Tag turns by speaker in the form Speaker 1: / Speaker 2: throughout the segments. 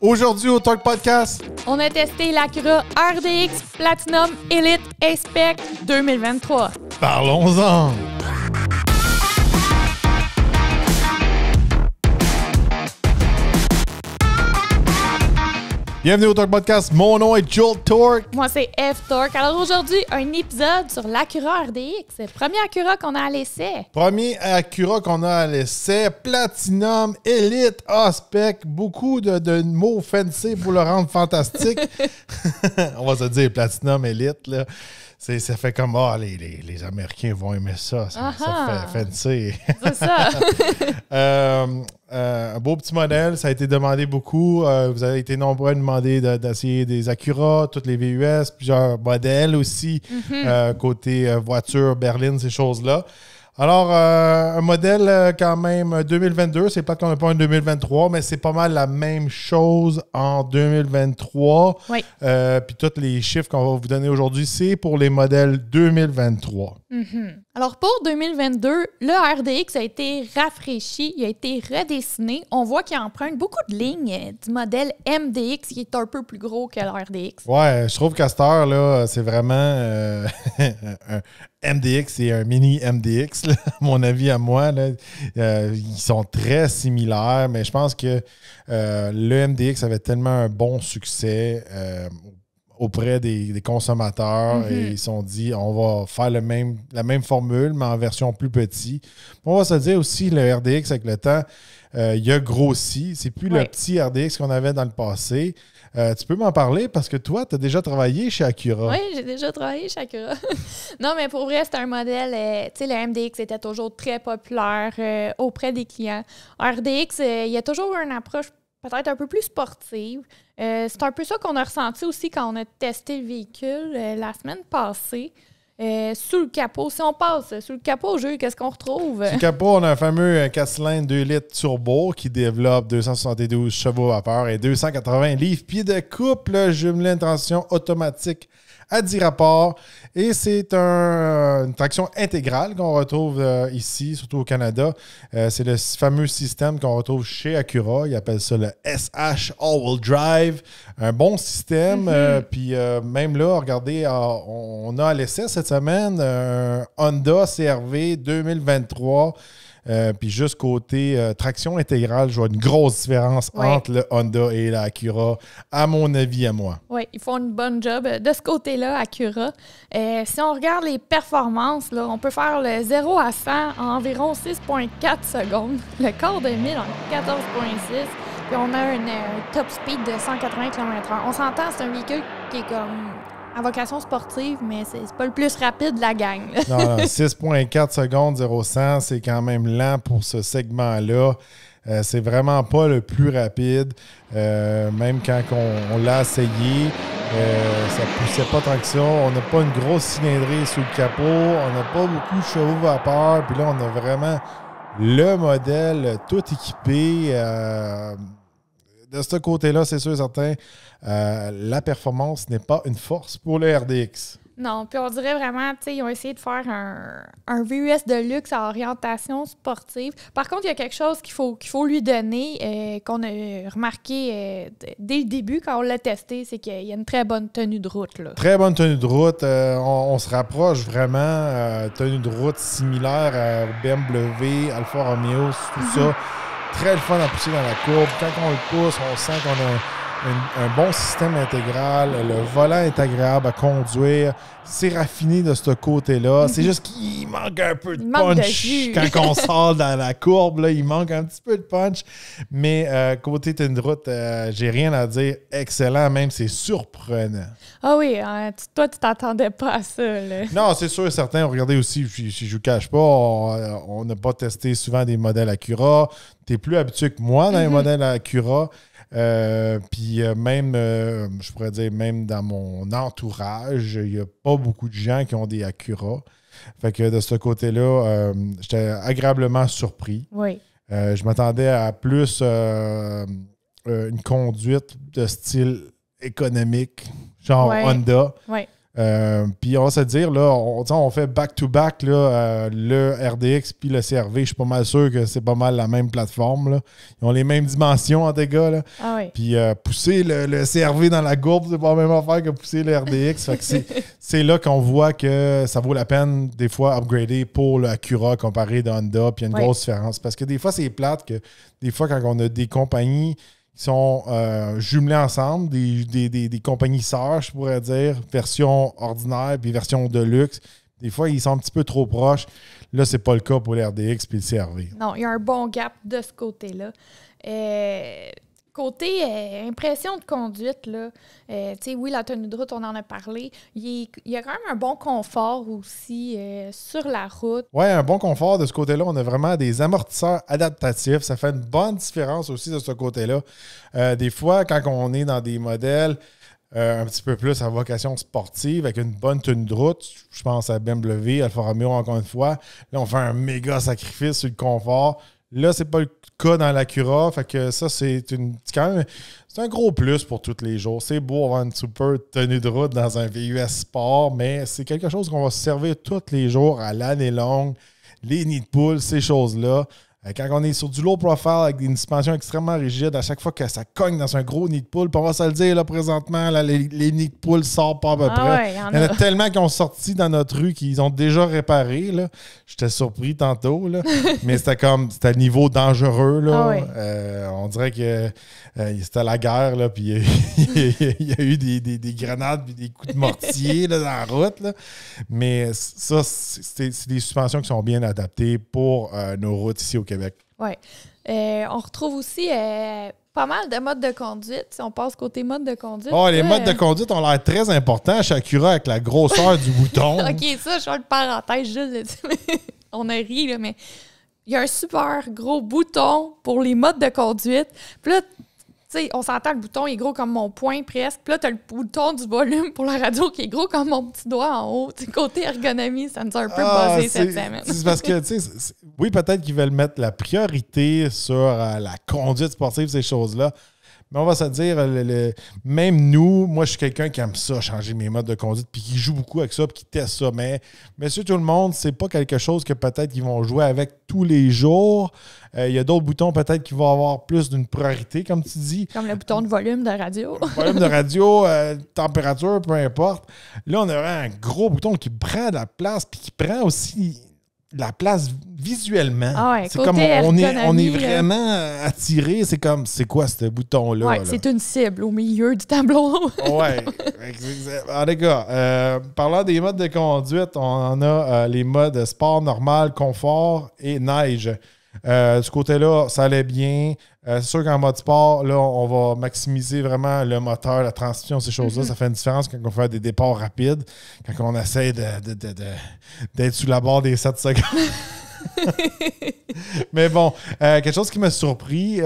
Speaker 1: Aujourd'hui au Talk Podcast,
Speaker 2: on a testé l'Acura RDX Platinum Elite A-Spec 2023.
Speaker 1: parlons-en! Bienvenue au Talk Podcast, mon nom est Joel Torque.
Speaker 2: Moi, c'est F-Torque. Alors aujourd'hui, un épisode sur l'Acura RDX. Premier Acura qu'on a à l'essai.
Speaker 1: Premier Acura qu'on a à l'essai, Platinum, Elite, A-Spec, beaucoup de mots fancy pour le rendre fantastique. On va se dire Platinum, Elite, là. Ça fait comme, les Américains vont aimer ça. Ça fait fancy.
Speaker 2: C'est ça.
Speaker 1: Un beau petit modèle, ça a été demandé beaucoup. Vous avez été nombreux à demander d'essayer des Acura, toutes les VUS, plusieurs modèles aussi, côté voiture, berline, ces choses-là. Alors, un modèle quand même 2022, c'est pas qu'on n'a pas un 2023, mais c'est pas mal la même chose en 2023.
Speaker 2: Oui.
Speaker 1: Puis tous les chiffres qu'on va vous donner aujourd'hui, c'est pour les modèles 2023.
Speaker 2: Alors pour 2022, le RDX a été rafraîchi, il a été redessiné. On voit qu'il emprunte beaucoup de lignes du modèle MDX qui est un peu plus gros que le RDX.
Speaker 1: Ouais, je trouve qu'à cette heure, là, c'est vraiment un MDX et un mini MDX, là, à mon avis à moi. Là. Ils sont très similaires, mais je pense que le MDX avait tellement un bon succès auprès des consommateurs et ils se sont dit on va faire la même formule, mais en version plus petite. On va se dire aussi le RDX avec le temps, il a grossi. C'est plus le petit RDX qu'on avait dans le passé. Tu peux m'en parler parce que toi, tu as déjà travaillé chez Acura.
Speaker 2: Oui, j'ai déjà travaillé chez Acura. Non, mais pour vrai, c'est un modèle, tu sais, le MDX était toujours très populaire auprès des clients. RDX, il y a toujours une approche peut-être un peu plus sportive. C'est un peu ça qu'on a ressenti aussi quand on a testé le véhicule la semaine passée. Sous le capot, si on passe sous le capot, Jules, qu'est-ce qu'on retrouve?
Speaker 1: Sous le capot, on a un fameux 4 cylindres 2 litres turbo qui développe 272 chevaux vapeur et 280 livres-pieds de couple, jumelé une transmission automatique à 10 rapports. Et c'est une traction intégrale qu'on retrouve ici, surtout au Canada. C'est le fameux système qu'on retrouve chez Acura. Ils appellent ça le SH All-Wheel Drive. Un bon système. Puis même là, regardez, on a à l'essai cette semaine un Honda CR-V 2023. Puis juste côté traction intégrale, je vois une grosse différence entre le Honda et la Acura, à mon avis, à moi.
Speaker 2: Oui, ils font une bonne job de ce côté-là, Acura. Si on regarde les performances, là, on peut faire le 0 à 100 en environ 6,4 secondes, le quart de mille en 14,6, puis on a un top speed de 180 km/h. On s'entend, c'est un véhicule qui est comme à vocation sportive, mais c'est pas le plus rapide de la gang.
Speaker 1: Non, 6,4 secondes, 0-100, c'est quand même lent pour ce segment-là. C'est vraiment pas le plus rapide. Même quand on l'a essayé, ça poussait pas tant que ça. On n'a pas une grosse cylindrée sous le capot. On n'a pas beaucoup de chevaux vapeur. Puis là, on a vraiment le modèle tout équipé. De ce côté-là, c'est sûr et certain, la performance n'est pas une force pour le RDX.
Speaker 2: Non, puis on dirait vraiment, tu sais, ils ont essayé de faire un VUS de luxe à orientation sportive. Par contre, il y a quelque chose qu'il faut lui donner, qu'on a remarqué dès le début quand on l'a testé, c'est qu'il y a une très bonne tenue de route, là.
Speaker 1: Très bonne tenue de route. On se rapproche vraiment. Tenue de route similaire à BMW, Alfa Romeo, tout ça. Très le fun à pousser dans la courbe. Quand on le pousse, on sent qu'on a un bon système intégral. Le volant est agréable à conduire. C'est raffiné de ce côté-là. C'est juste qu'il manque un peu de punch quand on sort dans la courbe. Là, il manque un petit peu de punch. Mais côté tenue de route, j'ai rien à dire. Excellent, même c'est surprenant.
Speaker 2: Ah oui, toi, tu t'attendais pas à ça, là.
Speaker 1: Non, c'est sûr et certain. Regardez aussi, si je ne vous cache pas, on n'a pas testé souvent des modèles Acura. Tu es plus habitué que moi dans les modèles Acura. Puis même, je pourrais dire, même dans mon entourage, il n'y a pas beaucoup de gens qui ont des Acura. Fait que de ce côté-là, j'étais agréablement surpris.
Speaker 2: Oui.
Speaker 1: Je m'attendais à plus une conduite de style économique, genre Honda.
Speaker 2: Oui.
Speaker 1: Puis on va se dire, là, on fait back-to-back le RDX puis le CRV. Je suis pas mal sûr que c'est pas mal la même plateforme. Là. Ils ont les mêmes dimensions en dégâts. Là.
Speaker 2: Ah oui.
Speaker 1: Puis pousser le CRV dans la gourde, c'est pas la même affaire que pousser le RDX. Fait que c'est là qu'on voit que ça vaut la peine des fois upgrader pour le Acura comparé de Honda. Puis il y a une grosse différence. Parce que des fois, c'est plate que des fois, quand on a des compagnies qui sont jumelés ensemble, des compagnies sœurs, je pourrais dire, version ordinaire puis version de luxe. Des fois, ils sont un petit peu trop proches. Là, c'est pas le cas pour l'RDX puis le CRV.
Speaker 2: Non, il y a un bon gap de ce côté-là. Côté impression de conduite, là, oui, la tenue de route, on en a parlé. Il y a quand même un bon confort aussi sur la route.
Speaker 1: Oui, un bon confort de ce côté-là. On a vraiment des amortisseurs adaptatifs. Ça fait une bonne différence aussi de ce côté-là. Des fois, quand on est dans des modèles un petit peu plus à vocation sportive, avec une bonne tenue de route, je pense à BMW, Alfa Romeo encore une fois, là, on fait un méga sacrifice sur le confort. Là, c'est pas le cas dans l'Acura. Fait que ça, c'est un gros plus pour tous les jours. C'est beau avoir une super tenue de route dans un VUS Sport, mais c'est quelque chose qu'on va se servir tous les jours à l'année longue. Les nids de poule, ces choses-là. Quand on est sur du low profile avec une suspension extrêmement rigide, à chaque fois que ça cogne dans un gros nid de poule, puis on va se le dire là, présentement, là, les nids de poule sortent pas à peu près.
Speaker 2: Ouais,
Speaker 1: il y en a tellement qui ont sorti dans notre rue qu'ils ont déjà réparé. Là. J'étais surpris tantôt, là. Mais c'était niveau dangereux. Là. On dirait que c'était la guerre, là, puis il y a eu des grenades et des coups de mortier là, dans la route. Là. Mais ça, c'est des suspensions qui sont bien adaptées pour nos routes ici au Québec.
Speaker 2: Oui. On retrouve aussi pas mal de modes de conduite. Si on passe côté mode de conduite.
Speaker 1: Les modes de conduite ont l'air très importants chez Acura avec la grosseur du bouton.
Speaker 2: OK, ça, je fais le parenthèse juste. On a ri, là, mais il y a un super gros bouton pour les modes de conduite. Puis là, tu sais, on s'entend, le bouton il est gros comme mon poing presque. Puis là, tu as le bouton du volume pour la radio qui est gros comme mon petit doigt en haut. T'sais, côté ergonomie, ça nous a un peu buzzé cette semaine.
Speaker 1: C'est parce que, tu sais, oui, peut-être qu'ils veulent mettre la priorité sur la conduite sportive, ces choses-là. Mais on va se dire, même nous, moi, je suis quelqu'un qui aime ça, changer mes modes de conduite, puis qui joue beaucoup avec ça, puis qui teste ça. Mais monsieur tout le monde, c'est pas quelque chose que peut-être qu'ils vont jouer avec tous les jours. Il y a d'autres boutons peut-être qui vont avoir plus d'une priorité, comme tu dis.
Speaker 2: Comme le bouton de volume de radio.
Speaker 1: Volume de radio, température, peu importe. Là, on aurait un gros bouton qui prend de la place, puis qui prend aussi la place visuellement. C'est comme on est vraiment attiré. C'est comme, c'est quoi ce bouton-là?
Speaker 2: Oui, c'est une cible au milieu du tableau.
Speaker 1: Oui. En tout cas, parlant des modes de conduite, on a les modes sport, normal, confort et neige. De ce côté-là, ça allait bien. C'est sûr qu'en mode sport, là, on va maximiser vraiment le moteur, la transmission, ces choses-là. Ça fait une différence quand on fait des départs rapides, quand on essaie d'être sous la barre des 7 secondes. Mais bon, quelque chose qui m'a surpris,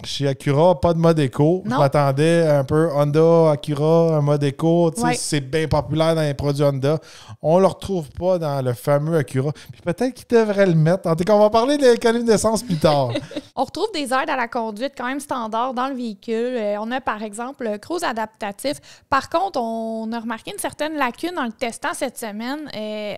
Speaker 1: chez Acura, pas de mode éco. Je m'attendais un peu Honda, Acura, un mode éco. C'est bien populaire dans les produits Honda. On ne le retrouve pas dans le fameux Acura. Puis peut-être qu'ils devraient le mettre. En tout cas, on va parler de l'économie d'essence plus tard.
Speaker 2: On retrouve des aides à la conduite quand même standard dans le véhicule. On a par exemple le cruise adaptatif. Par contre, on a remarqué une certaine lacune en le testant cette semaine.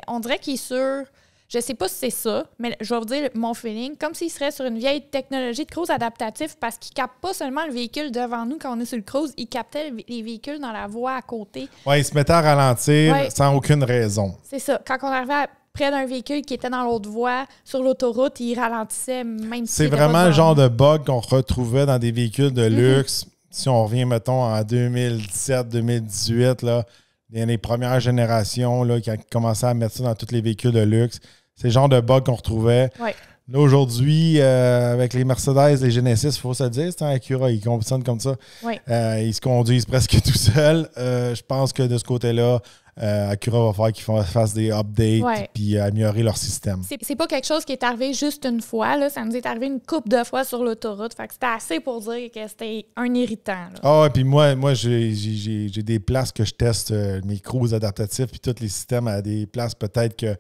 Speaker 2: On dirait qu'il est sur... Je sais pas si c'est ça, mais je vais vous dire mon feeling, comme s'il serait sur une vieille technologie de cruise adaptatif parce qu'il ne capte pas seulement le véhicule devant nous quand on est sur le cruise, il captait les véhicules dans la voie à côté.
Speaker 1: Oui, il se mettait à ralentir sans aucune raison.
Speaker 2: C'est ça. Quand on arrivait près d'un véhicule qui était dans l'autre voie, sur l'autoroute, il ralentissait même si...
Speaker 1: C'est vraiment le genre de bug qu'on retrouvait dans des véhicules de luxe. Si on revient, mettons, en 2017-2018, là, les premières générations là, qui commençaient à mettre ça dans tous les véhicules de luxe. C'est le genre de bug qu'on retrouvait.
Speaker 2: Ouais.
Speaker 1: Là, aujourd'hui, avec les Mercedes, les Genesis, il faut se le dire, c'est un Acura, ils fonctionnent comme ça.
Speaker 2: Ouais.
Speaker 1: Ils se conduisent presque tout seuls. Je pense que de ce côté-là, Acura va falloir qu'ils fassent des updates puis améliorer leur système.
Speaker 2: C'est pas quelque chose qui est arrivé juste une fois. Là. Ça nous est arrivé une couple de fois sur l'autoroute. Fait que c'était assez pour dire que c'était un irritant.
Speaker 1: Ah, puis moi j'ai des places que je teste mes cruises adaptatifs puis tous les systèmes à des places peut-être que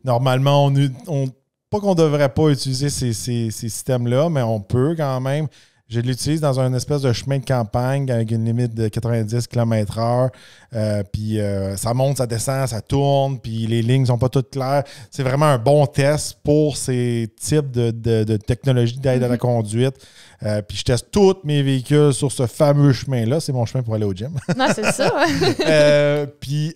Speaker 1: normalement on pas qu'on devrait pas utiliser ces systèmes-là, mais on peut quand même. Je l'utilise dans un espèce de chemin de campagne avec une limite de 90 km/h. Puis ça monte, ça descend, ça tourne, puis les lignes sont pas toutes claires. C'est vraiment un bon test pour ces types de technologies d'aide à la conduite. Puis je teste tous mes véhicules sur ce fameux chemin-là. C'est mon chemin pour aller au gym.
Speaker 2: Non, c'est ça.
Speaker 1: Puis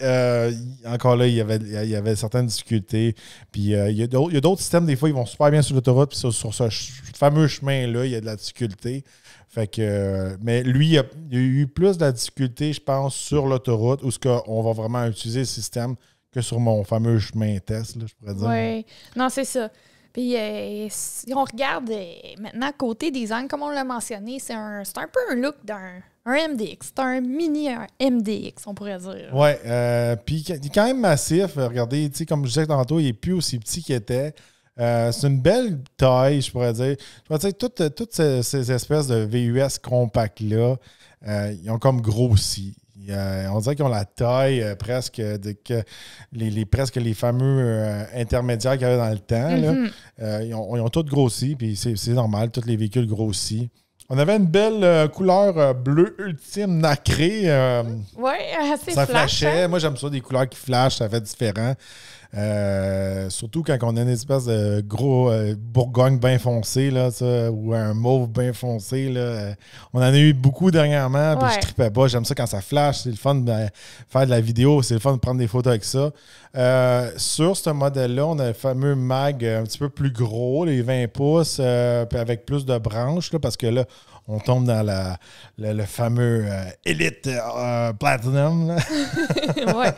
Speaker 1: encore là, il y avait certaines difficultés. Puis il y a d'autres systèmes, des fois, ils vont super bien sur l'autoroute. Puis sur ce fameux chemin-là, il y a de la difficulté. Fait que, mais lui, il y a eu plus de la difficulté, je pense, sur l'autoroute où on va vraiment utiliser le système que sur mon fameux chemin test, là, je pourrais dire.
Speaker 2: Oui, non, c'est ça. Puis, si on regarde maintenant côté design, comme on l'a mentionné, c'est un peu un look d'un MDX. C'est un mini MDX, on pourrait dire.
Speaker 1: Oui, puis il est quand même massif. Regardez, comme je disais tantôt, il n'est plus aussi petit qu'il était. C'est une belle taille, je pourrais dire. Je pourrais dire toutes ces espèces de VUS compacts-là, ils ont comme grossi. On dirait qu'ils ont la taille presque presque les fameux intermédiaires qu'il y avait dans le temps. Là. Ils ont tous grossi, puis c'est normal, tous les véhicules grossissent. On avait une belle couleur bleu ultime nacrée.
Speaker 2: Oui, assez
Speaker 1: ça
Speaker 2: flash,
Speaker 1: flashait.
Speaker 2: hein?
Speaker 1: Moi, j'aime ça, des couleurs qui flashent, ça fait différent. Surtout quand on a une espèce de gros Bourgogne bien foncé là, ou un mauve bien foncé. Là. On en a eu beaucoup dernièrement, puis je tripais pas. J'aime ça quand ça flash. C'est le fun de faire de la vidéo, c'est le fun de prendre des photos avec ça. Sur ce modèle-là, on a le fameux mag un petit peu plus gros, les 20 pouces, puis avec plus de branches, là, parce que là, on tombe dans le fameux Elite Platinum.
Speaker 2: Ouais.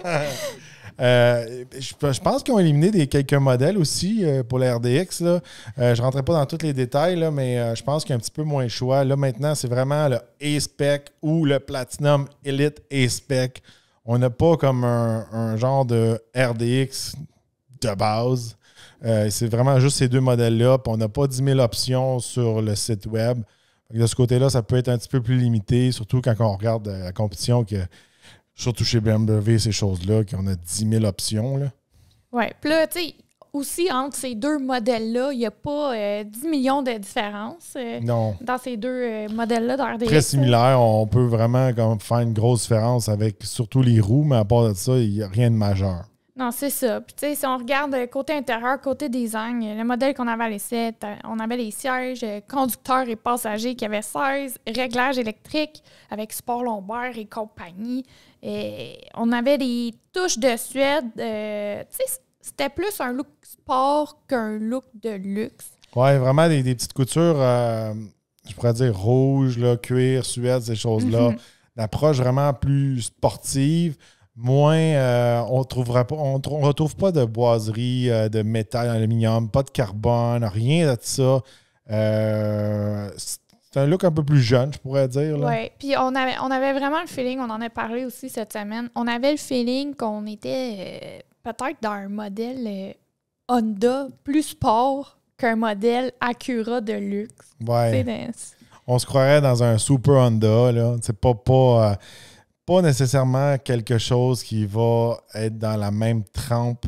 Speaker 1: Je pense qu'ils ont éliminé quelques modèles aussi pour la RDX. Là. Je ne rentrerai pas dans tous les détails, là, mais je pense qu'il y a un petit peu moins de choix. Là, maintenant, c'est vraiment le A-Spec ou le Platinum Elite A-Spec. On n'a pas comme un genre de RDX de base. C'est vraiment juste ces deux modèles-là. Puis on n'a pas 10 000 options sur le site web. De ce côté-là, ça peut être un petit peu plus limité, surtout quand on regarde la compétition que surtout chez BMW, ces choses-là, qu'on a 10 000 options.
Speaker 2: Oui. Puis là, tu sais, aussi, entre ces deux modèles-là, il n'y a pas 10 millions de différences
Speaker 1: Non.
Speaker 2: dans ces deux modèles-là d'RDX.
Speaker 1: Très similaire. On peut vraiment faire une grosse différence avec surtout les roues, mais à part de ça, il n'y a rien de majeur.
Speaker 2: Non, c'est ça. Puis, tu sais, si on regarde côté intérieur, côté design, le modèle qu'on avait à l'essai, on avait les sièges conducteurs et passagers qui avaient 16 réglages électriques avec support lombaire et compagnie. Et on avait des touches de suède. Tu sais, c'était plus un look sport qu'un look de luxe.
Speaker 1: Oui, vraiment des petites coutures, je pourrais dire rouge, là, cuir, suède, ces choses-là. D'approche vraiment plus sportive. Moins, on ne retrouve pas de boiserie, de métal, d'aluminium, pas de carbone, rien de ça. C'est un look un peu plus jeune, je pourrais dire.
Speaker 2: Oui, puis on avait vraiment le feeling, on en a parlé aussi cette semaine, on avait le feeling qu'on était peut-être dans un modèle Honda plus sport qu'un modèle Acura de luxe.
Speaker 1: Ouais. On se croirait dans un Super Honda. Là. C'est pas nécessairement quelque chose qui va être dans la même trempe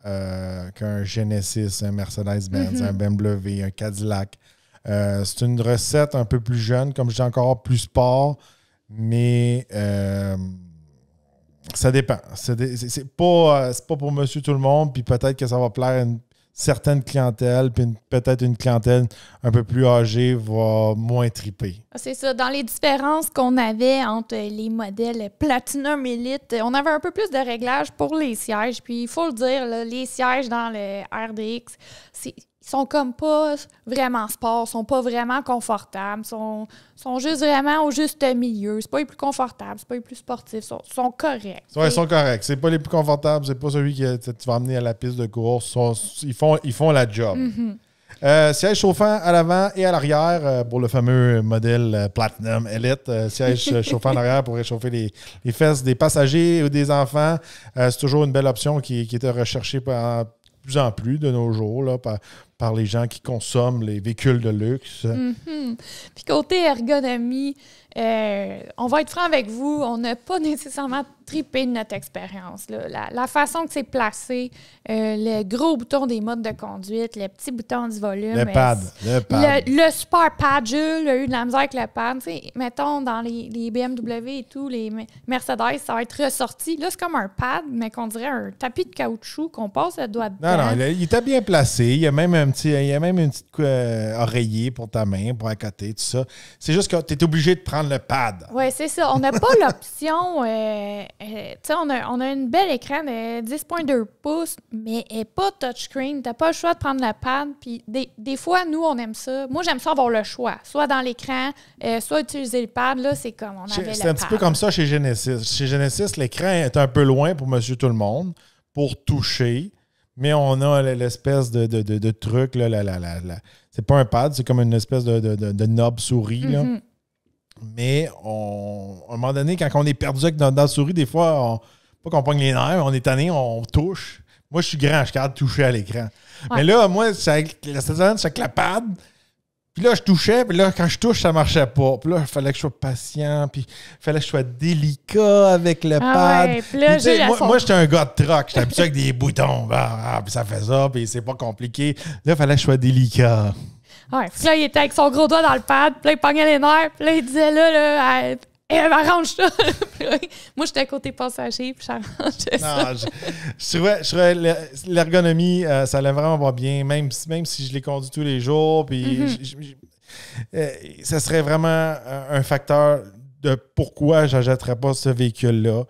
Speaker 1: qu'un Genesis, un Mercedes-Benz, un BMW, un Cadillac. C'est une recette un peu plus jeune, comme je dis encore, plus sport, mais ça dépend. C'est pas pour monsieur tout le monde, puis peut-être que ça va plaire à une certaine clientèle, puis peut-être une clientèle un peu plus âgée va moins triper.
Speaker 2: C'est ça. Dans les différences qu'on avait entre les modèles Platinum Elite, on avait un peu plus de réglages pour les sièges. Puis il faut le dire, là, les sièges dans le RDX, ils sont comme pas vraiment sport, sont pas vraiment confortables, sont juste vraiment au juste milieu. C'est pas les plus confortables, c'est pas les plus sportifs, sont corrects.
Speaker 1: Oui, ils sont corrects. C'est pas les plus confortables, c'est pas celui que tu vas amener à la piste de course. Ils font la job. Siège chauffant à l'avant et à l'arrière pour le fameux modèle Platinum Elite. Siège chauffant en arrière pour réchauffer les fesses des passagers ou des enfants. C'est toujours une belle option qui était recherchée par plus en plus de nos jours, là, par les gens qui consomment les véhicules de luxe.
Speaker 2: Mm-hmm. Puis côté ergonomie, on va être franc avec vous, on n'a pas nécessairement trippé de notre expérience. La façon que c'est placé, le gros bouton des modes de conduite, le petit bouton du volume.
Speaker 1: Le pad.
Speaker 2: Le super pad, Jules a eu de la misère avec le pad. T'sais, mettons, dans les BMW et tout, les Mercedes, ça va être ressorti. Là, c'est comme un pad, mais qu'on dirait un tapis de caoutchouc qu'on passe le doigt dedans.
Speaker 1: Non, il était bien placé. Il y a même une petite oreiller pour ta main, pour à côté, tout ça. C'est juste que tu es obligé de prendre le pad.
Speaker 2: Oui, c'est ça. On n'a pas l'option. Tu sais, on a un bel écran de 10,2 pouces, mais elle n'est pas touchscreen. Tu n'as pas le choix de prendre le pad. Puis des fois, nous, on aime ça. Moi, j'aime ça avoir le choix. Soit dans l'écran, soit utiliser le pad. Là, c'est comme on avait le pad.
Speaker 1: C'est un petit peu comme ça chez Genesis. Chez Genesis, l'écran est un peu loin pour Monsieur Tout-le-Monde, pour toucher. Mais on a l'espèce de truc. Là, c'est pas un pad, c'est comme une espèce de knob souris. Là.
Speaker 2: Mm-hmm.
Speaker 1: Mais à un moment donné, quand on est perdu avec notre souris, des fois, pas qu'on pogne les nerfs, on est tanné, on touche. Moi, je suis grand, je suis capable de toucher à l'écran. Ouais. Mais là, moi, c'est avec la pad. Puis là, je touchais, puis là, quand je touche, ça marchait pas. Puis là, il fallait que je sois patient, puis il fallait que je sois délicat avec le pad.
Speaker 2: Ouais, puis là,
Speaker 1: moi, j'étais un gars de truck. J'étais habitué avec des boutons. Puis ça fait ça, puis c'est pas compliqué. Là, il fallait que je sois délicat.
Speaker 2: Ouais, puis là, il était avec son gros doigt dans le pad, puis là, il pognait les nerfs, puis là, il disait là, arrange ça. Moi, j'étais à côté passager, puis j'arrangeais ça. Non,
Speaker 1: je trouvais l'ergonomie, ça allait vraiment pas bien, même si je l'ai conduit tous les jours, puis ça serait vraiment un facteur de pourquoi je n'achèterais pas ce véhicule-là.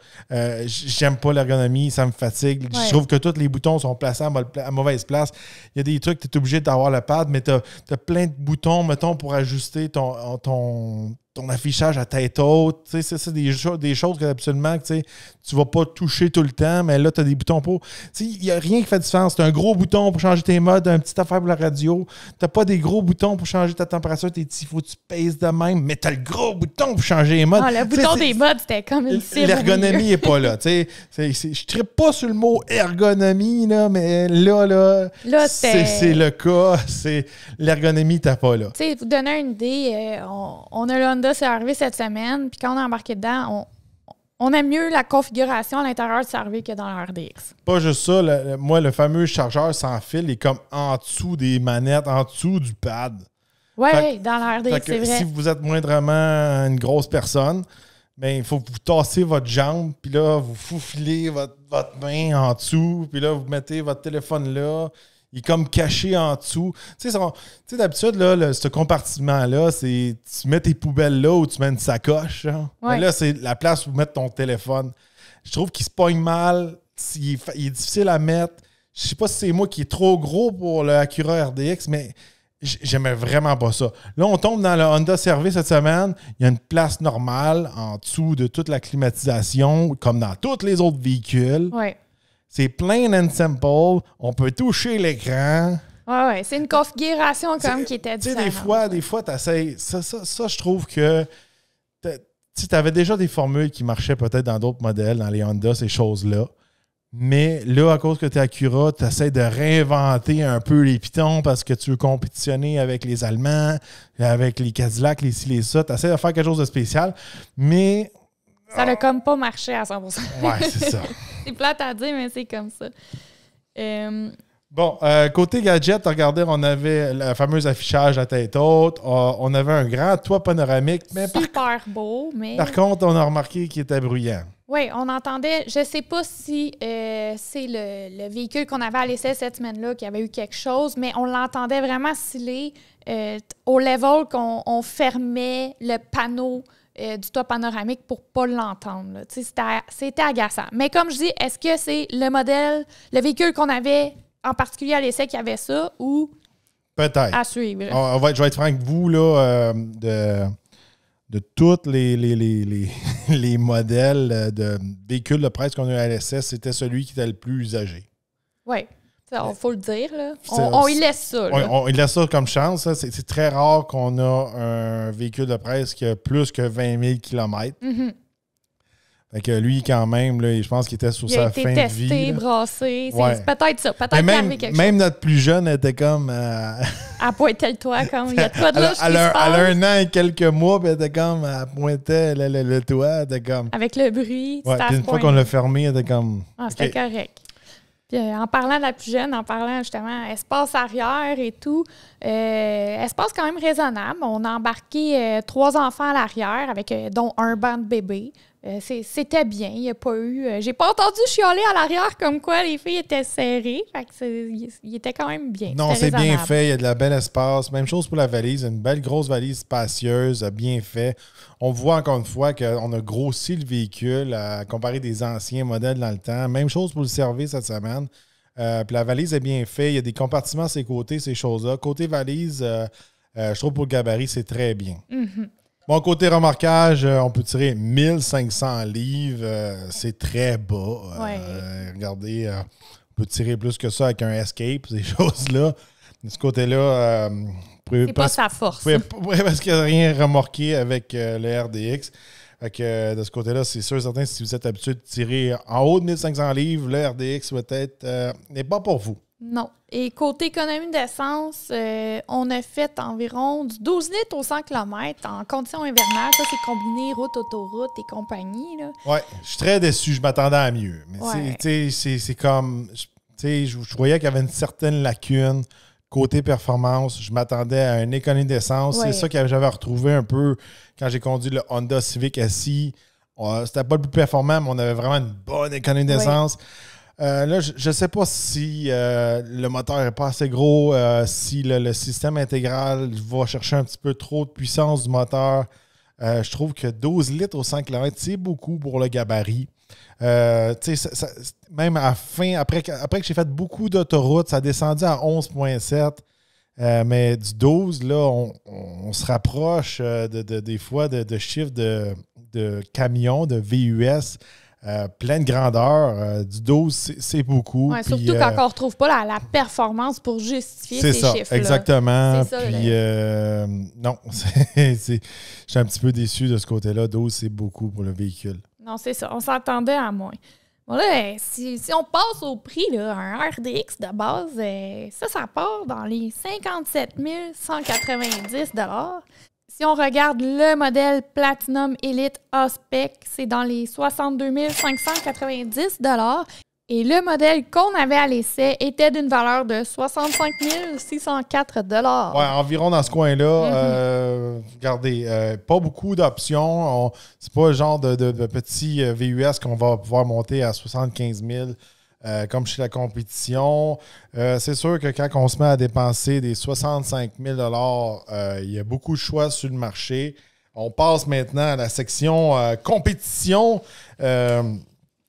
Speaker 1: J'aime pas l'ergonomie, ça me fatigue. Ouais. Je trouve que tous les boutons sont placés à mauvaise place. Il y a des trucs, tu es obligé d'avoir le pad, mais tu as plein de boutons, mettons, pour ajuster ton affichage à tête haute. Tu sais, c'est des choses que absolument que tu vas pas toucher tout le temps, mais là, tu as des boutons pour... Il n'y a rien qui fait de différence. Tu as un gros bouton pour changer tes modes, un petit affaire pour la radio. Tu n'as pas des gros boutons pour changer ta température, il faut que tu pèses de même, mais tu as le gros bouton pour changer les modes.
Speaker 2: Ah, le bouton des modes, c'était comme une cible.
Speaker 1: L'ergonomie n'est pas là. Je ne trippe pas sur le mot ergonomie, là, mais là c'est le cas. L'ergonomie, tu n'as pas là.
Speaker 2: Tu sais, vous donner une idée, on a le Honda CR-V cette semaine, puis quand on est embarqué dedans, on aime mieux la configuration à l'intérieur du CR-V que dans le RDX.
Speaker 1: Pas juste ça, moi, le fameux chargeur sans fil est comme en dessous des manettes, en dessous du pad.
Speaker 2: Oui, dans le RDX, c'est vrai.
Speaker 1: Si vous êtes moindrement une grosse personne, ben, il faut que vous tassez votre jambe, puis là, vous faufilez votre main en dessous, puis là, vous mettez votre téléphone là. Il est comme caché en dessous. Tu sais, d'habitude, là, ce compartiment-là, c'est tu mets tes poubelles là où tu mets une sacoche. Ouais. Mais là, c'est la place où mettre ton téléphone. Je trouve qu'il se pogne mal. Il est difficile à mettre. Je sais pas si c'est moi qui est trop gros pour le Acura RDX, mais j'aimais vraiment pas ça. Là, on tombe dans le Honda CR-V cette semaine. Il y a une place normale en dessous de toute la climatisation, comme dans tous les autres véhicules.
Speaker 2: Oui.
Speaker 1: C'est plain and simple. On peut toucher l'écran.
Speaker 2: Oui. C'est une configuration comme qui était différente.
Speaker 1: Des fois, tu essaies. Ça, je trouve que tu avais déjà des formules qui marchaient peut-être dans d'autres modèles, dans les Honda, ces choses-là. Mais là, à cause que tu es Acura, tu essaies de réinventer un peu les pitons parce que tu veux compétitionner avec les Allemands, avec les Cadillacs, les ci, les ça. Tu essaies de faire quelque chose de spécial. Mais...
Speaker 2: ça n'a comme pas marché à 100%.
Speaker 1: Ouais, c'est ça.
Speaker 2: C'est plate à dire, mais c'est comme ça.
Speaker 1: Bon, côté gadget, regardez, on avait le fameux affichage à tête haute. On avait un grand toit panoramique. Mais
Speaker 2: super beau, mais...
Speaker 1: Par contre, on a remarqué qu'il était bruyant.
Speaker 2: Oui, on entendait... Je ne sais pas si c'est le véhicule qu'on avait à l'essai cette semaine-là qui avait eu quelque chose, mais on l'entendait vraiment sciller au level qu'on fermait le panneau du toit panoramique pour ne pas l'entendre. C'était agaçant. Mais comme je dis, est-ce que c'est le véhicule qu'on avait en particulier à l'essai qui avait ça ou
Speaker 1: peut-être
Speaker 2: à suivre?
Speaker 1: Je vais être franc avec vous, là, de tous les modèles de véhicules de presse qu'on a eu à l'essai, c'était celui qui était le plus usagé.
Speaker 2: Oui. Il faut le dire. Là. On y laisse ça. Là.
Speaker 1: On y laisse ça comme chance. Hein. C'est très rare qu'on a un véhicule de presse qui a plus que 20 000 km.
Speaker 2: Mm-hmm.
Speaker 1: Fait que lui, quand même, là, je pense qu'il était sur
Speaker 2: Il a
Speaker 1: sa
Speaker 2: été
Speaker 1: fin
Speaker 2: testé,
Speaker 1: de vie. Là.
Speaker 2: brassé.
Speaker 1: Ouais.
Speaker 2: C'est peut-être ça. Peut-être
Speaker 1: Mais
Speaker 2: qu'il est
Speaker 1: même,
Speaker 2: arrivé quelque
Speaker 1: même
Speaker 2: chose.
Speaker 1: notre plus jeune était comme...
Speaker 2: À pointer le toit, comme il y a de quoi de louche qui se
Speaker 1: elle a
Speaker 2: passe.
Speaker 1: 1 an et quelques mois, puis elle était comme... Elle pointait le toit, elle était comme...
Speaker 2: Avec le bruit,
Speaker 1: Ouais,
Speaker 2: c'était à
Speaker 1: puis
Speaker 2: ce
Speaker 1: une fois
Speaker 2: point.
Speaker 1: qu'on l'a fermé, elle était comme...
Speaker 2: Ah, c'était
Speaker 1: OK.
Speaker 2: correct. Puis, en parlant de la plus jeune, en parlant justement espace arrière et tout, espace quand même raisonnable. On a embarqué 3 enfants à l'arrière, avec dont un banc de bébé. C'était bien. Il n'y a pas eu... j'ai pas entendu chialer à l'arrière comme quoi les filles étaient serrées. Fait que il était quand même bien.
Speaker 1: Non,
Speaker 2: C'était
Speaker 1: c'est bien
Speaker 2: raisonnable.
Speaker 1: fait. Il y a de la belle espace. Même chose pour la valise. Une belle grosse valise spacieuse, bien fait. On voit encore une fois qu'on a grossi le véhicule à comparer des anciens modèles dans le temps. Même chose pour le service cette semaine. Puis la valise est bien faite. Il y a des compartiments à ses côtés, ces choses-là. Côté valise, je trouve pour le gabarit, c'est très bien.
Speaker 2: Mhm.
Speaker 1: Bon, côté remorquage, on peut tirer 1500 livres. C'est très bas.
Speaker 2: Ouais.
Speaker 1: Regardez, on peut tirer plus que ça avec un Escape, ces choses-là. De ce côté-là, vous pouvez
Speaker 2: C'est pas sa force.
Speaker 1: parce qu'il n'y a rien remorqué avec le RDX. Fait que, de ce côté-là, c'est sûr et certain, si vous êtes habitué de tirer en haut de 1500 livres, le RDX peut-être n'est pas pour vous.
Speaker 2: Non. Et côté économie d'essence, on a fait environ du 12 litres au 100 km en conditions hivernales. Ça, c'est combiné route, autoroute et compagnie. Là.
Speaker 1: Ouais, je suis très déçu. Je m'attendais à mieux. Mais
Speaker 2: Ouais.
Speaker 1: c'est comme... Je voyais qu'il y avait une certaine lacune. Côté performance, je m'attendais à une économie d'essence.
Speaker 2: Ouais.
Speaker 1: C'est ça que j'avais retrouvé un peu quand j'ai conduit le Honda Civic SI. C'était pas le plus performant, mais on avait vraiment une bonne économie d'essence. Là, je ne sais pas si le moteur n'est pas assez gros, si le système intégral va chercher un petit peu trop de puissance du moteur. Je trouve que 12 litres au 100 km, c'est beaucoup pour le gabarit. Même à la fin, après que j'ai fait beaucoup d'autoroutes, ça a descendu à 11,7. Mais du 12, là, on se rapproche des fois de chiffres de camions, de VUS. Pleine grandeur. Du 12, c'est beaucoup.
Speaker 2: Ouais,
Speaker 1: puis,
Speaker 2: surtout quand on ne retrouve pas la performance pour justifier
Speaker 1: c'est
Speaker 2: ces
Speaker 1: ça,
Speaker 2: chiffres-là.
Speaker 1: exactement.
Speaker 2: C'est ça,
Speaker 1: puis, non, je suis un petit peu déçu de ce côté-là. 12, c'est beaucoup pour le véhicule.
Speaker 2: Non, c'est ça. On s'attendait à moins. Bon, là, si on passe au prix, là, un RDX de base, ça part dans les 57 190 $. Si on regarde le modèle Platinum Elite A-Spec, c'est dans les 62 590 $. Et le modèle qu'on avait à l'essai était d'une valeur de 65 604 $.
Speaker 1: Ouais, environ dans ce coin-là. Regardez, pas beaucoup d'options. C'est pas le genre de petit VUS qu'on va pouvoir monter à 75 000 comme chez la compétition. C'est sûr que quand on se met à dépenser des 65 000 $, il y a beaucoup de choix sur le marché. On passe maintenant à la section compétition.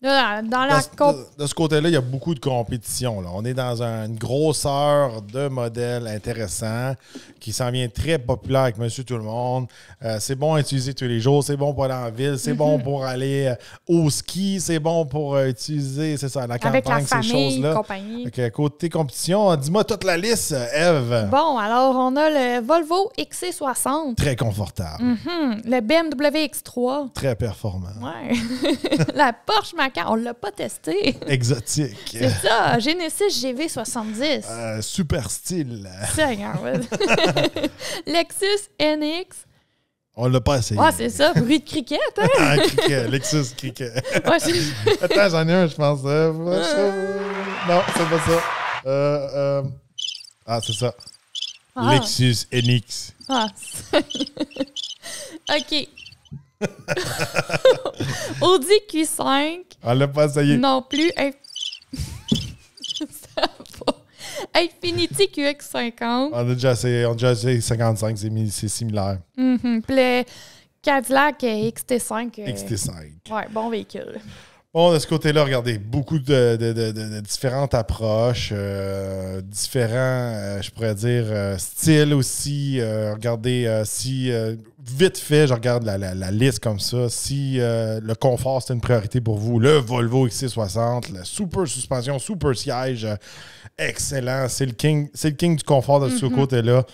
Speaker 2: Là,
Speaker 1: De ce côté-là, il y a beaucoup de compétition. Là. On est dans une grosseur de modèles intéressants qui s'en vient très populaire avec Monsieur Tout-le-Monde. C'est bon à utiliser tous les jours. C'est bon pour aller en ville. C'est bon pour aller au ski. C'est bon pour utiliser, c'est ça, la campagne,
Speaker 2: avec la
Speaker 1: ces
Speaker 2: famille,
Speaker 1: choses-là.
Speaker 2: compagnie.
Speaker 1: Donc, côté compétition, dis-moi toute la liste, Eve.
Speaker 2: Bon, alors, on a le Volvo XC60.
Speaker 1: Très confortable.
Speaker 2: Le BMW X3.
Speaker 1: Très performant.
Speaker 2: Ouais. La Porsche Macan, on l'a pas testé.
Speaker 1: Exotique.
Speaker 2: C'est ça, Genesis GV70.
Speaker 1: Super style.
Speaker 2: Seigneur, ouais. Lexus NX.
Speaker 1: On l'a pas essayé.
Speaker 2: Ouais, c'est ça, bruit de cricket, hein?
Speaker 1: Ah, cricket, Lexus cricket.
Speaker 2: Ouais, c'est...
Speaker 1: Attends, j'en ai un, je pense. Non, c'est pas ça. C'est ça.
Speaker 2: Ah.
Speaker 1: Lexus NX.
Speaker 2: Ah, OK. Audi Q5.
Speaker 1: On l'a pas essayé.
Speaker 2: Non plus. Ça va. Infiniti QX50.
Speaker 1: On a déjà essayé 55, c'est similaire.
Speaker 2: Puis le Cadillac XT5.
Speaker 1: XT5.
Speaker 2: Ouais, bon véhicule.
Speaker 1: Bon, de ce côté-là, regardez, beaucoup de différentes approches, différents, je pourrais dire, styles aussi. Regardez, si vite fait, je regarde la liste comme ça. Si le confort, c'est une priorité pour vous, le Volvo XC60, la super suspension, super siège, excellent. C'est le king du confort de ce côté-là.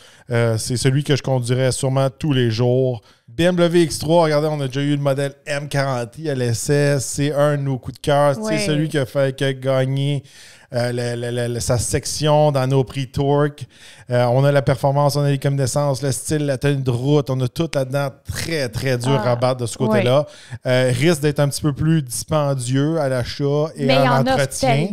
Speaker 1: C'est celui que je conduirais sûrement tous les jours. BMW X3, regardez, on a déjà eu le modèle M40i à l'essai. C'est un de nos coups de cœur. C'est celui qui a gagné sa section dans nos prix Torque. On a la performance, on a les communes d'essence, le style, la tenue de route. On a tout là-dedans très, très dur à battre de ce côté-là. Risque d'être un petit peu plus dispendieux à l'achat et à l'entretien.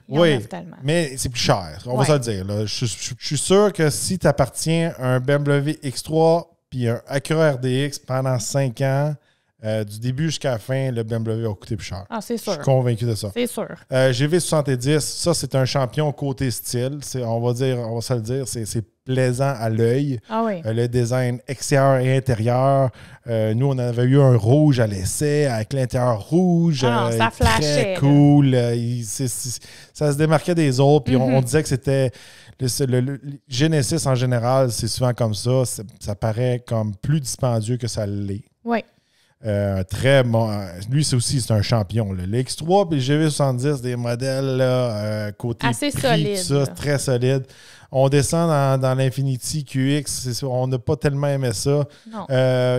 Speaker 1: Oui, mais c'est plus cher. On va se le dire. Là. Je suis sûr que si tu appartiens à un BMW X3 puis un Acura RDX pendant 5 ans, du début jusqu'à la fin, le BMW va coûter plus cher.
Speaker 2: Ah, c'est sûr.
Speaker 1: Je suis convaincu de ça.
Speaker 2: C'est sûr.
Speaker 1: GV70, ça, c'est un champion côté style. On va se le dire, c'est plaisant à l'œil.
Speaker 2: Ah oui.
Speaker 1: Le design extérieur et intérieur. Nous, on avait eu un rouge à l'essai avec l'intérieur rouge.
Speaker 2: Ça flashait.
Speaker 1: Très cool. Ça se démarquait des autres. Puis on disait que c'était... Le Genesis, en général, c'est souvent comme ça. Ça paraît comme plus dispendieux que ça l'est.
Speaker 2: Oui.
Speaker 1: Très bon. Lui, c'est un champion. Là. Le X3 et le GV70, des modèles là, côté
Speaker 2: assez
Speaker 1: prix,
Speaker 2: solide.
Speaker 1: Ça, très solide. On descend dans l'Infiniti QX. On n'a pas tellement aimé ça.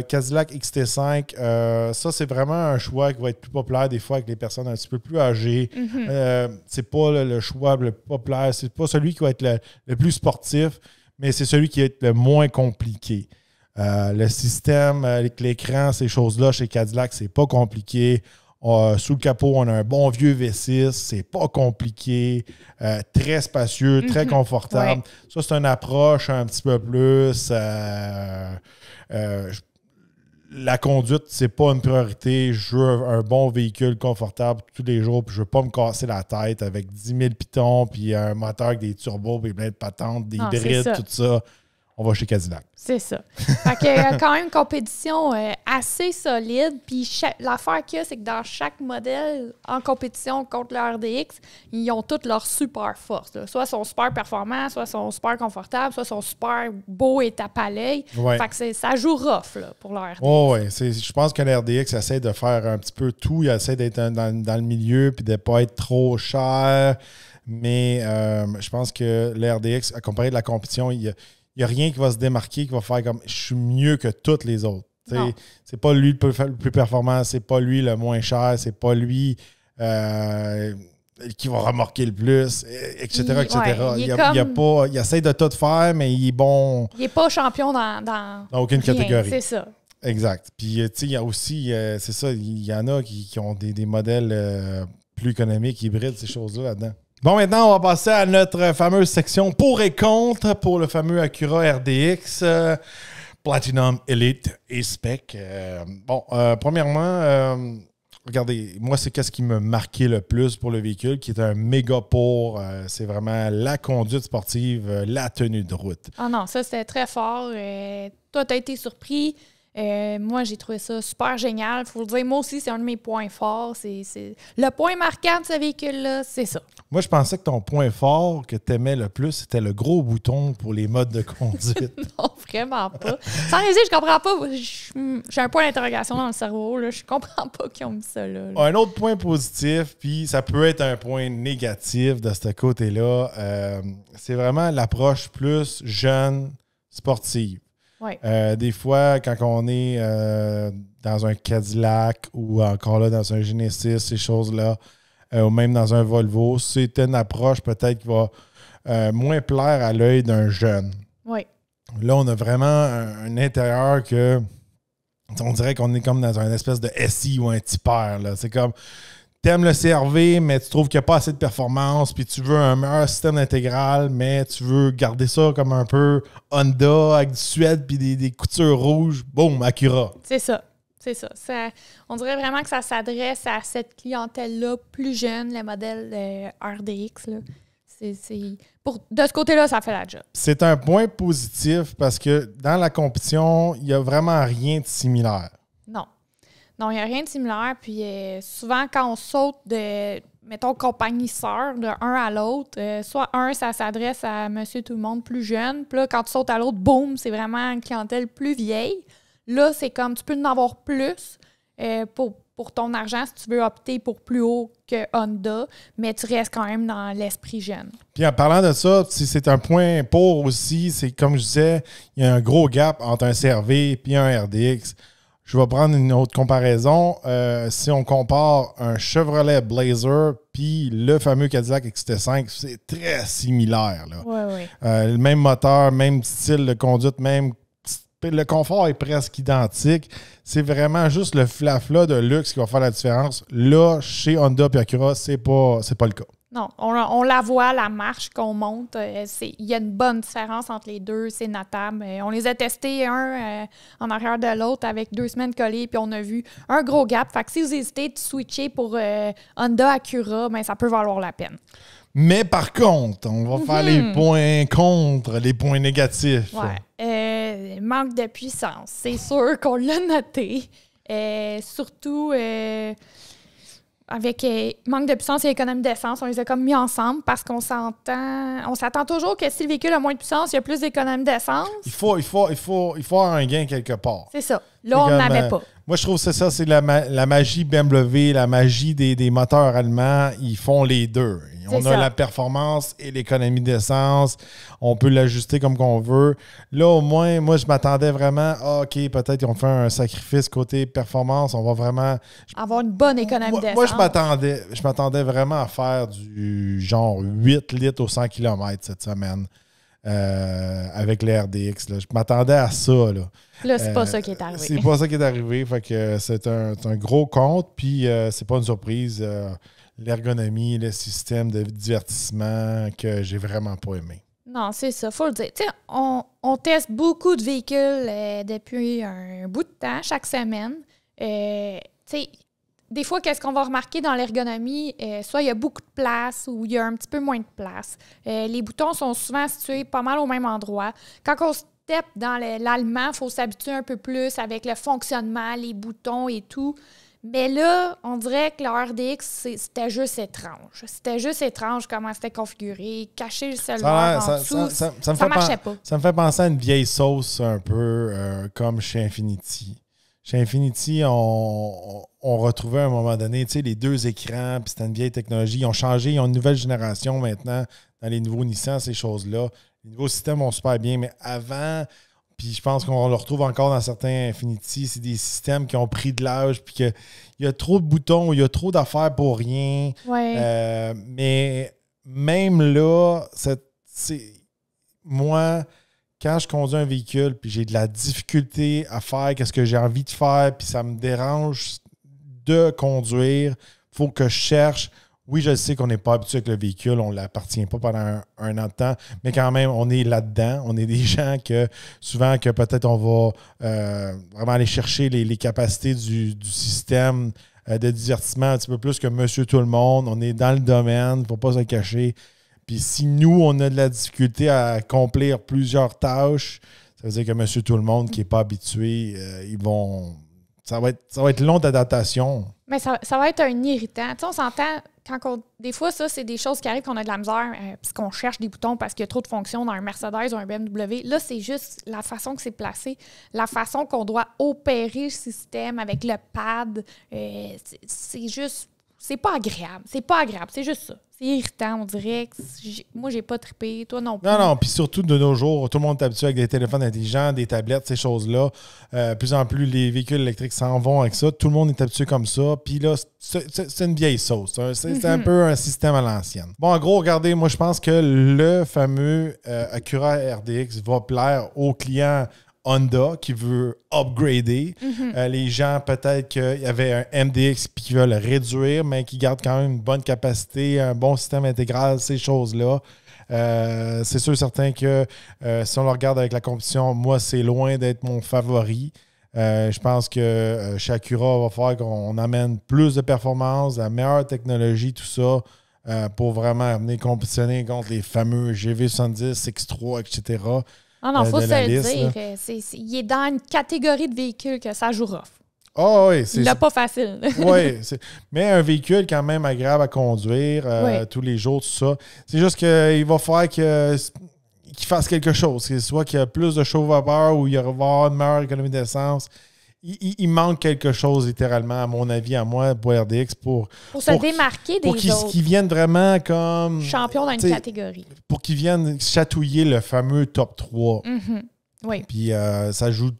Speaker 1: Cadillac XT5, ça, c'est vraiment un choix qui va être plus populaire des fois avec les personnes un petit peu plus âgées. C'est pas le choix le plus populaire. C'est pas celui qui va être le plus sportif, mais c'est celui qui va être le moins compliqué. Le système, avec l'écran, ces choses-là, chez Cadillac, c'est pas compliqué. Sous le capot, on a un bon vieux V6, c'est pas compliqué, très spacieux, très confortable. Ouais. Ça, c'est une approche un petit peu plus. La conduite, c'est pas une priorité. Je veux un bon véhicule confortable tous les jours, puis je veux pas me casser la tête avec 10 000 pitons, puis un moteur avec des turbos, puis plein de patentes, des hybrides, tout ça. On va chez Cadillac.
Speaker 2: C'est ça. Fait qu'il y a quand même une compétition assez solide. Puis l'affaire qu'il y a, c'est que dans chaque modèle en compétition contre le RDX, ils ont toutes leurs super forces. Là. Soit ils sont super performants, soit ils sont super confortables, soit ils sont super beaux et tape à l'œil. Ouais. Fait que ça joue rough là, pour le RDX.
Speaker 1: Oh, oui, je pense que le RDX essaie de faire un petit peu tout. Il essaie d'être dans le milieu puis de ne pas être trop cher. Mais je pense que le RDX, à comparer de la compétition, il n'y a rien qui va se démarquer, qui va faire comme je suis mieux que tous les autres. C'est pas lui le plus performant, c'est pas lui le moins cher, c'est pas lui qui va remorquer le plus, etc. Il essaie de tout faire, mais il est bon.
Speaker 2: Il n'est pas champion dans
Speaker 1: aucune catégorie.
Speaker 2: C'est ça.
Speaker 1: Exact. Puis, il y a aussi, c'est ça, il y en a qui ont des modèles plus économiques, hybrides, ces choses-là là-dedans. Bon, maintenant, on va passer à notre fameuse section pour et contre pour le fameux Acura RDX Platinum Elite et Spec. Premièrement, regardez, moi, c'est qu'est-ce qui m'a marqué le plus pour le véhicule, qui est un méga pour. C'est vraiment la conduite sportive, la tenue de route.
Speaker 2: Ah non, ça, c'était très fort. Toi, tu as été surpris. Moi, j'ai trouvé ça super génial. Faut le dire, moi aussi, c'est un de mes points forts. C'est le point marquant de ce véhicule-là, c'est ça.
Speaker 1: Moi, je pensais que ton point fort que tu aimais le plus, c'était le gros bouton pour les modes de conduite.
Speaker 2: Non, vraiment pas. Sans réaliser, je comprends pas. J'ai un point d'interrogation dans le cerveau. Là. Je comprends pas qu'ils ont mis ça là.
Speaker 1: Un autre point positif, puis ça peut être un point négatif de ce côté-là, c'est vraiment l'approche plus jeune, sportive.
Speaker 2: Ouais.
Speaker 1: Des fois, quand on est dans un Cadillac ou encore là dans un Genesis, ces choses-là, ou même dans un Volvo, c'est une approche peut-être qui va moins plaire à l'œil d'un jeune.
Speaker 2: Oui.
Speaker 1: Là, on a vraiment un intérieur que on dirait qu'on est comme dans une espèce de SI ou un Tipper. C'est comme t'aimes le CR-V, mais tu trouves qu'il n'y a pas assez de performance, puis tu veux un meilleur système intégral, mais tu veux garder ça comme un peu Honda avec du suède puis des coutures rouges. Boum, Acura.
Speaker 2: C'est ça. C'est ça. On dirait vraiment que ça s'adresse à cette clientèle-là plus jeune, le modèle RDX. Là. De ce côté-là, ça fait la job.
Speaker 1: C'est un point positif parce que dans la compétition, il n'y a vraiment rien de similaire.
Speaker 2: Non. Non, il n'y a rien de similaire. Puis souvent, quand on saute de, mettons, compagnie sœur, de un à l'autre, soit un, ça s'adresse à monsieur tout le monde plus jeune. Puis là, quand tu sautes à l'autre, boum, c'est vraiment une clientèle plus vieille. Là, c'est comme tu peux en avoir plus pour pour ton argent si tu veux opter pour plus haut que Honda, mais tu restes quand même dans l'esprit jeune.
Speaker 1: Puis en parlant de ça, si c'est un point pour aussi, c'est comme je disais, il y a un gros gap entre un CR-V et un RDX. Je vais prendre une autre comparaison. Si on compare un Chevrolet Blazer puis le fameux Cadillac XT5, c'est très similaire. Là.
Speaker 2: Oui.
Speaker 1: Le même moteur, même style de conduite, même le confort est presque identique. C'est vraiment juste le flafla de luxe qui va faire la différence. Là, chez Honda et Acura, c'est pas le cas.
Speaker 2: Non, on la voit, la marche qu'on monte. Il y a une bonne différence entre les deux, c'est notable. On les a testés un en arrière de l'autre avec 2 semaines collées, puis on a vu un gros gap. Fait que si vous hésitez de switcher pour Honda Acura, ben, ça peut valoir la peine.
Speaker 1: Mais par contre, on va faire les points contre, les points négatifs.
Speaker 2: Ouais. Manque de puissance, c'est sûr qu'on l'a noté. Surtout... avec manque de puissance et économie d'essence, on les a comme mis ensemble parce qu'on s'attend toujours que si le véhicule a moins de puissance, il y a plus d'économie d'essence. Il
Speaker 1: faut avoir un gain quelque part.
Speaker 2: C'est ça. Là, on n'avait pas.
Speaker 1: Moi, je trouve que c'est ça, c'est la magie BMW, la magie des moteurs allemands. Ils font les deux. On a la performance et l'économie d'essence. On peut l'ajuster comme qu'on veut. Là, au moins, moi, je m'attendais vraiment, OK, peut-être qu'ils ont fait un sacrifice côté performance. On va vraiment...
Speaker 2: avoir une bonne économie d'essence.
Speaker 1: Moi, je m'attendais vraiment à faire du genre 8 litres au 100 km cette semaine avec les RDX. Là. Je m'attendais à ça.
Speaker 2: Là, c'est pas ça qui est arrivé.
Speaker 1: C'est pas ça qui est arrivé. Fait que c'est un gros compte. Puis, c'est pas une surprise. L'ergonomie, le système de divertissement que j'ai vraiment pas aimé.
Speaker 2: Non, c'est ça, faut le dire. Tu sais, on teste beaucoup de véhicules depuis un bout de temps, chaque semaine. Tu sais, des fois, qu'est-ce qu'on va remarquer dans l'ergonomie? Soit il y a beaucoup de place ou il y a un petit peu moins de place. Les boutons sont souvent situés pas mal au même endroit. Quand on step dans l'allemand, il faut s'habituer un peu plus avec le fonctionnement, les boutons et tout. Mais là, on dirait que le RDX, c'était juste étrange. C'était juste étrange comment c'était configuré, caché seulement en dessous. Ça marchait pas.
Speaker 1: Ça me fait penser à une vieille sauce un peu comme chez Infiniti. Chez Infiniti, on retrouvait à un moment donné les 2 écrans, puis c'était une vieille technologie. Ils ont changé, ils ont une nouvelle génération maintenant dans les nouveaux Nissan, ces choses-là. Les nouveaux systèmes vont super bien, mais avant... Puis je pense qu'on le retrouve encore dans certains Infiniti. C'est des systèmes qui ont pris de l'âge, puis qu'il y a trop de boutons, il y a trop d'affaires pour rien.
Speaker 2: Ouais.
Speaker 1: Mais même là, moi, quand je conduis un véhicule, puis j'ai de la difficulté à faire ce que j'ai envie de faire, puis ça me dérange de conduire, il faut que je cherche. Oui, je sais qu'on n'est pas habitué avec le véhicule, on ne l'appartient pas pendant un an de temps, mais quand même, on est là-dedans. On est des gens que souvent, que peut-être on va vraiment aller chercher les capacités du système de divertissement un petit peu plus que Monsieur Tout-le-Monde. On est dans le domaine, il ne faut pas se cacher. Puis si nous, on a de la difficulté à accomplir plusieurs tâches, ça veut dire que Monsieur Tout-le-Monde qui n'est pas habitué, ça va être long d'adaptation.
Speaker 2: Mais ça va être un irritant. Tu sais, on s'entend, des fois, ça, c'est des choses qui arrivent qu'on a de la misère, puisqu'on cherche des boutons parce qu'il y a trop de fonctions dans un Mercedes ou un BMW. Là, c'est juste la façon que c'est placé, la façon qu'on doit opérer le système avec le pad. C'est juste... C'est pas agréable. C'est pas agréable. C'est juste ça. C'est irritant, on dirait. Moi, j'ai pas trippé. Toi non plus.
Speaker 1: Non. Puis surtout, de nos jours, tout le monde est habitué avec des téléphones intelligents, des tablettes, ces choses-là. Plus en plus, les véhicules électriques s'en vont avec ça. Tout le monde est habitué comme ça. Puis là, c'est une vieille sauce. C'est un peu un système à l'ancienne. Bon, en gros, regardez, moi, je pense que le fameux Acura RDX va plaire aux clients Honda qui veut upgrader. Les gens, peut-être qu'il y avait un MDX puis qui veulent réduire, mais qui gardent quand même une bonne capacité, un bon système intégral, ces choses-là. C'est sûr certain que si on le regarde avec la compétition, moi, c'est loin d'être mon favori. Je pense que chez Acura, il va falloir qu'on amène plus de performance, la meilleure technologie, tout ça, pour vraiment venir compétitionner contre les fameux GV70, X3, etc.
Speaker 2: Ah non, il faut se le dire. Il est dans une catégorie de véhicules que ça joue rough.
Speaker 1: Ah oui.
Speaker 2: Il l'a pas facile.
Speaker 1: Oui, mais un véhicule quand même agréable à conduire tous les jours, tout ça. C'est juste qu'il va falloir qu'il fasse quelque chose. Soit qu'il y a plus de chauffeurs vapeur ou il va y avoir une meilleure économie d'essence. il manque quelque chose, littéralement, à mon avis, à moi, pour RDX, pour
Speaker 2: se démarquer des autres.
Speaker 1: Pour qu'ils viennent vraiment comme...
Speaker 2: champion dans une catégorie.
Speaker 1: Pour qu'ils viennent chatouiller le fameux top 3.
Speaker 2: Oui.
Speaker 1: Puis ça joue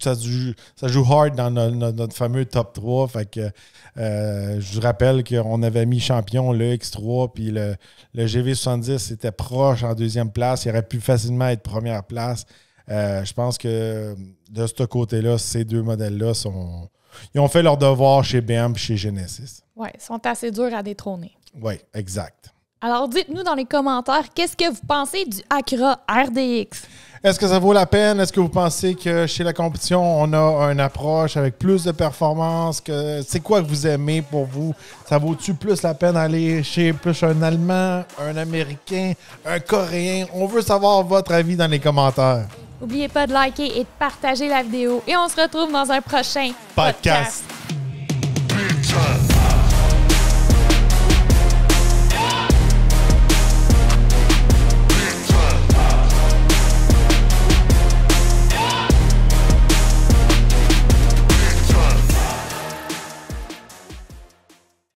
Speaker 1: hard dans notre fameux top 3. Fait que je vous rappelle qu'on avait mis champion le X3, puis le GV70 était proche en deuxième place. Il aurait pu facilement être première place. Je pense que de ce côté-là, ces deux modèles-là ils ont fait leur devoir chez BM et chez Genesis.
Speaker 2: Oui, ils sont assez durs à détrôner.
Speaker 1: Oui, exact.
Speaker 2: Alors, dites-nous dans les commentaires, qu'est-ce que vous pensez du Acura RDX?
Speaker 1: Est-ce que ça vaut la peine? Est-ce que vous pensez que chez la compétition, on a une approche avec plus de performance? C'est quoi que vous aimez pour vous? Ça vaut-tu plus la peine d'aller chez plus un Allemand, un Américain, un Coréen? On veut savoir votre avis dans les commentaires.
Speaker 2: N'oubliez pas de liker et de partager la vidéo. Et on se retrouve dans un prochain podcast.